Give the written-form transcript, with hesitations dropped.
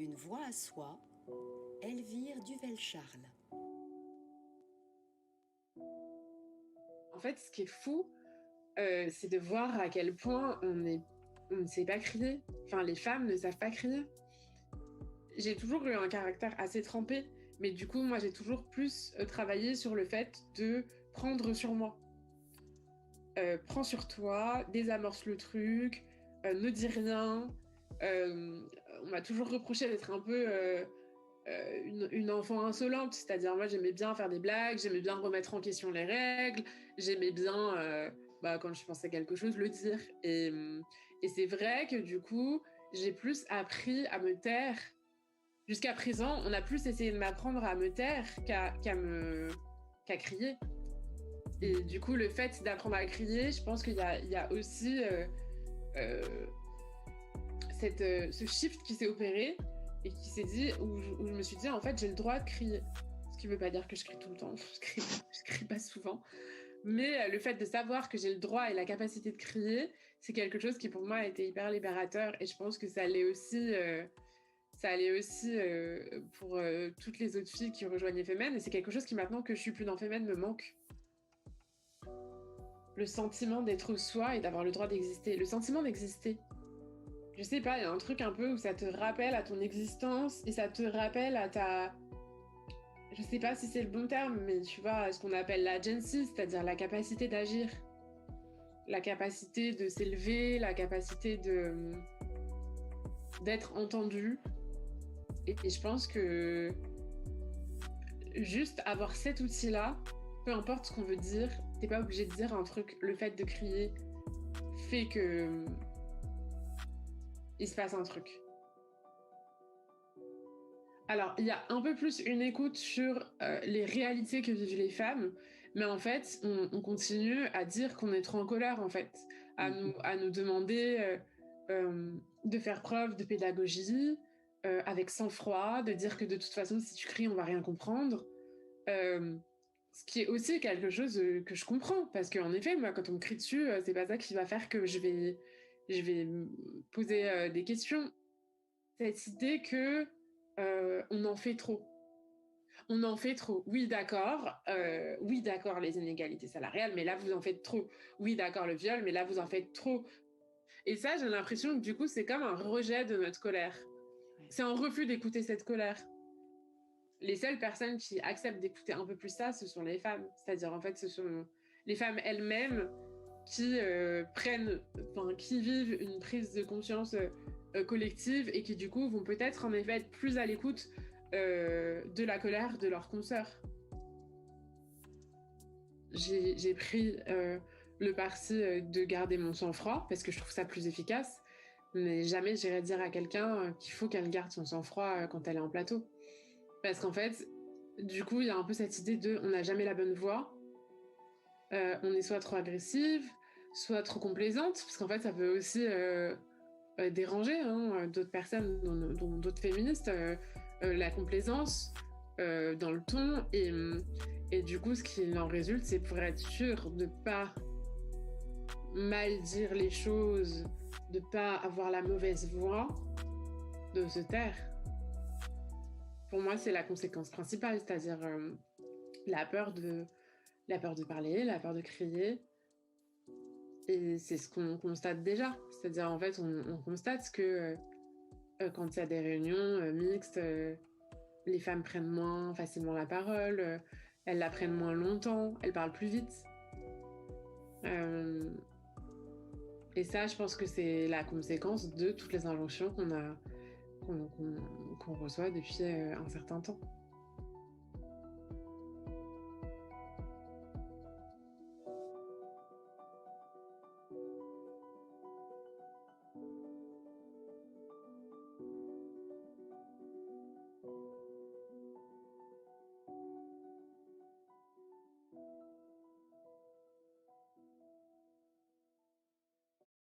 Une voix à soi, Elvire Duvel-Charles. En fait, ce qui est fou, c'est de voir à quel point on ne sait pas crier. Enfin, les femmes ne savent pas crier. J'ai toujours eu un caractère assez trempé, mais du coup, moi, j'ai toujours plus travaillé sur le fait de prendre sur moi. Prends sur toi, désamorce le truc, ne dis rien. On m'a toujours reproché d'être un peu une enfant insolente, c'est-à-dire moi j'aimais bien faire des blagues, j'aimais bien remettre en question les règles, j'aimais bien quand je pensais quelque chose le dire. Et c'est vrai que du coup j'ai plus appris à me taire. Jusqu'à présent, on a plus essayé de m'apprendre à me taire qu'à crier. Et du coup, le fait d'apprendre à crier, je pense qu'il y a aussi euh, ce shift qui s'est opéré et qui s'est dit, où je me suis dit, en fait, j'ai le droit de crier. Ce qui ne veut pas dire que je crie tout le temps, je crie pas souvent. Mais le fait de savoir que j'ai le droit et la capacité de crier, c'est quelque chose qui pour moi a été hyper libérateur. Et je pense que ça allait aussi pour toutes les autres filles qui rejoignaient Femen. Et c'est quelque chose qui, maintenant que je suis plus dans Femen, me manque. Le sentiment d'être soi et d'avoir le droit d'exister. Le sentiment d'exister. Je sais pas, il y a un truc un peu où ça te rappelle à ton existence et ça te rappelle à ta... Je sais pas si c'est le bon terme, mais tu vois, ce qu'on appelle l'agency, c'est-à-dire la capacité d'agir. La capacité de s'élever, la capacité d'être entendu. Et je pense que juste avoir cet outil-là, peu importe ce qu'on veut dire, t'es pas obligé de dire un truc. Le fait de crier fait que il se passe un truc. Alors, il y a un peu plus une écoute sur les réalités que vivent les femmes, mais en fait, on continue à dire qu'on est trop en colère, en fait, à nous demander de faire preuve de pédagogie, avec sang-froid, de dire que de toute façon, si tu cries, on va rien comprendre. Euh, Ce qui est aussi quelque chose que je comprends, parce qu'en effet, moi, quand on me crie dessus, c'est pas ça qui va faire que je vais me poser des questions. Cette idée que on en fait trop. On en fait trop. Oui, d'accord, les inégalités salariales, mais là, vous en faites trop. Oui, d'accord, le viol, mais là, vous en faites trop. Et ça, j'ai l'impression que du coup, c'est comme un rejet de notre colère. C'est un refus d'écouter cette colère. Les seules personnes qui acceptent d'écouter un peu plus ça, ce sont les femmes. C'est-à-dire, en fait, ce sont les femmes elles-mêmes qui qui vivent une prise de conscience collective et qui, du coup, vont peut-être, en effet, être plus à l'écoute de la colère de leurs consoeurs. J'ai pris le parti de garder mon sang-froid parce que je trouve ça plus efficace, mais jamais j'irai dire à quelqu'un qu'il faut qu'elle garde son sang-froid quand elle est en plateau. Parce qu'en fait, du coup, il y a un peu cette idée de on n'a jamais la bonne voix, on est soit trop agressive, soit trop complaisante, parce qu'en fait, ça peut aussi déranger d'autres personnes, dont d'autres féministes, la complaisance dans le ton. Et du coup, ce qui en résulte, c'est pour être sûr de pas mal dire les choses, de pas avoir la mauvaise voix, de se taire. Pour moi, c'est la conséquence principale, c'est-à-dire la peur de, la peur de parler, la peur de crier. Et c'est ce qu'on constate déjà. C'est-à-dire, en fait, on constate que quand il y a des réunions mixtes, les femmes prennent moins facilement la parole, elles la prennent moins longtemps, elles parlent plus vite. Euh, et ça, je pense que c'est la conséquence de toutes les injonctions qu'on reçoit depuis un certain temps.